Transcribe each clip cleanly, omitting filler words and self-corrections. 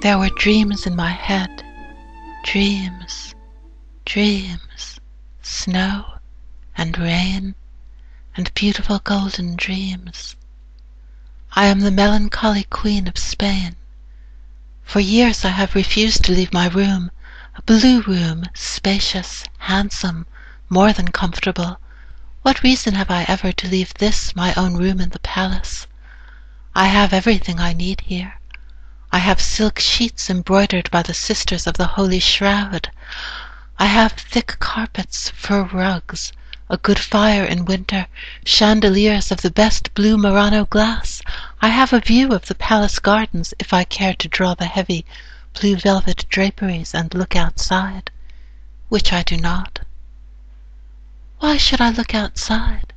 There were dreams in my head, dreams, dreams, snow and rain and beautiful golden dreams. I am the melancholy Queen of Spain. For years I have refused to leave my room, a blue room, spacious, handsome, more than comfortable. What reason have I ever to leave this, my own room in the palace? I have everything I need here. I have silk sheets embroidered by the sisters of the Holy Shroud. I have thick carpets, fur rugs, a good fire in winter, chandeliers of the best blue Murano glass. I have a view of the palace gardens if I care to draw the heavy blue velvet draperies and look outside, which I do not. Why should I look outside?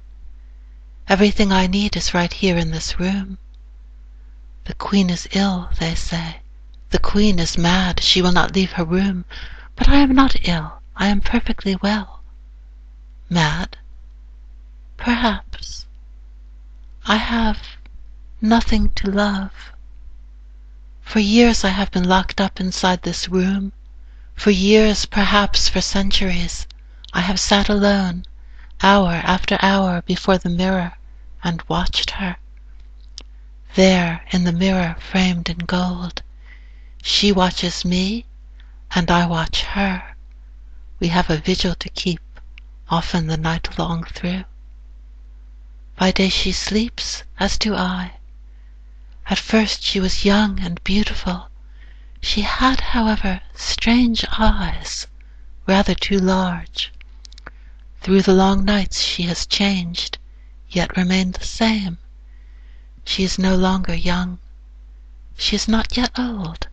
Everything I need is right here in this room. The Queen is ill, they say. The Queen is mad. She will not leave her room. But I am not ill. I am perfectly well. Mad? Perhaps. I have nothing to love. For years I have been locked up inside this room. For years, perhaps for centuries, I have sat alone, hour after hour before the mirror, and watched her. There, in the mirror framed in gold, she watches me, and I watch her. We have a vigil to keep, often the night long through. By day she sleeps, as do I. At first she was young and beautiful. She had, however, strange eyes, rather too large. Through the long nights she has changed, yet remained the same. She is no longer young. She is not yet old.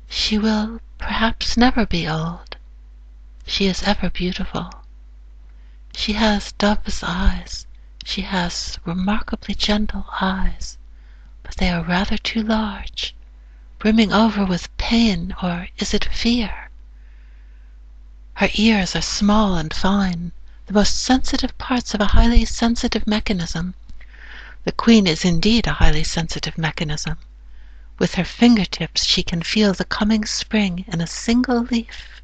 She will perhaps never be old. She is ever beautiful. She has dove's eyes. She has remarkably gentle eyes, but they are rather too large, brimming over with pain, or is it fear? Her ears are small and fine, the most sensitive parts of a highly sensitive mechanism. The Queen is indeed a highly sensitive mechanism. With her fingertips she can feel the coming spring in a single leaf.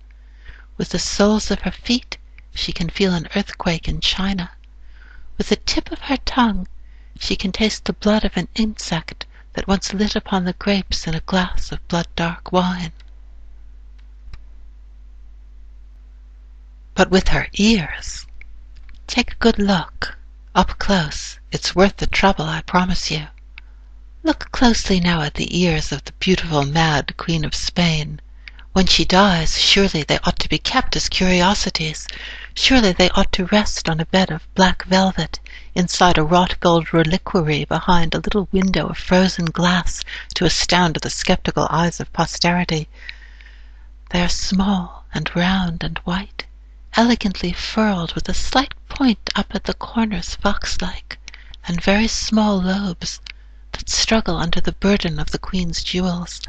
With the soles of her feet she can feel an earthquake in China. With the tip of her tongue she can taste the blood of an insect that once lit upon the grapes in a glass of blood-dark wine. But with her ears, take a good look, up close. It's worth the trouble, I promise you. Look closely now at the ears of the beautiful, mad Queen of Spain. When she dies, surely they ought to be kept as curiosities. Surely they ought to rest on a bed of black velvet, inside a wrought gold reliquary behind a little window of frozen glass to astound the skeptical eyes of posterity. They are small and round and white, elegantly furled with a slight point up at the corners fox-like, and very small lobes that struggle under the burden of the Queen's jewels.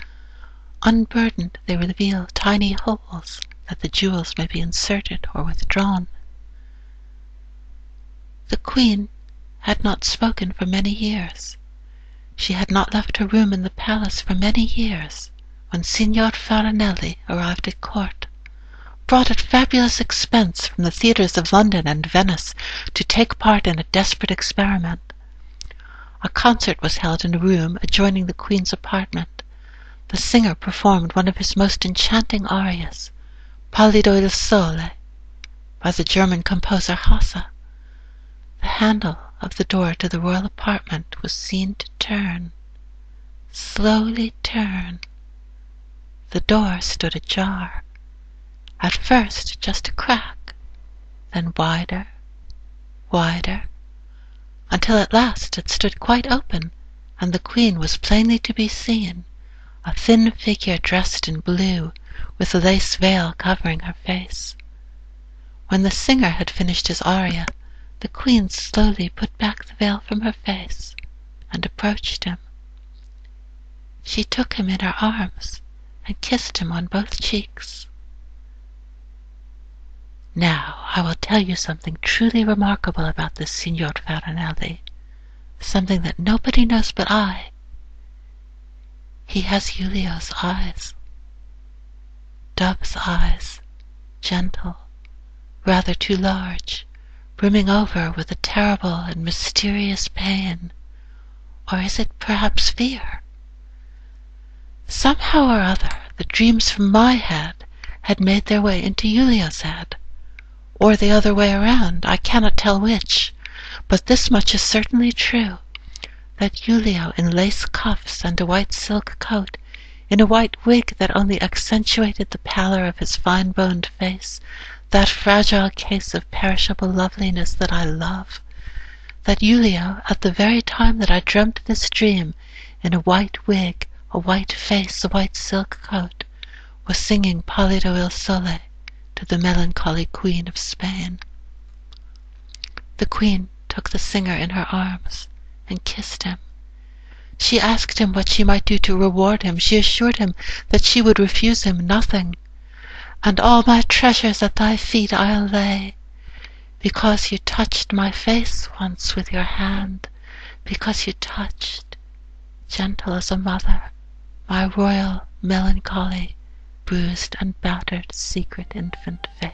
Unburdened, they reveal tiny holes that the jewels may be inserted or withdrawn. The Queen had not spoken for many years. She had not left her room in the palace for many years when Signor Farinelli arrived at court, brought at fabulous expense from the theatres of London and Venice to take part in a desperate experiment. A concert was held in a room adjoining the Queen's apartment. The singer performed one of his most enchanting arias, Pallido il Sole, by the German composer Hasse. The handle of the door to the royal apartment was seen to turn, slowly turn. The door stood ajar. At first just a crack, then wider, wider, until at last it stood quite open, and the Queen was plainly to be seen, a thin figure dressed in blue, with a lace veil covering her face. When the singer had finished his aria, the Queen slowly put back the veil from her face and approached him. She took him in her arms and kissed him on both cheeks. Now I will tell you something truly remarkable about this Signor Farinelli, something that nobody knows but I. He has Julio's eyes, dove's eyes, gentle, rather too large, brimming over with a terrible and mysterious pain. Or is it perhaps fear? Somehow or other, the dreams from my head had made their way into Julio's head, or the other way around, I cannot tell which, but this much is certainly true, that Julio in lace cuffs and a white silk coat, in a white wig that only accentuated the pallor of his fine-boned face, that fragile case of perishable loveliness that I love, that Julio, at the very time that I dreamt this dream, in a white wig, a white face, a white silk coat, was singing Pallido il Sole to the melancholy Queen of Spain. The Queen took the singer in her arms and kissed him. She asked him what she might do to reward him. She assured him that she would refuse him nothing. And all my treasures at thy feet I'll lay, because you touched my face once with your hand, because you touched, gentle as a mother, my royal, melancholy, bruised and battered secret infant face.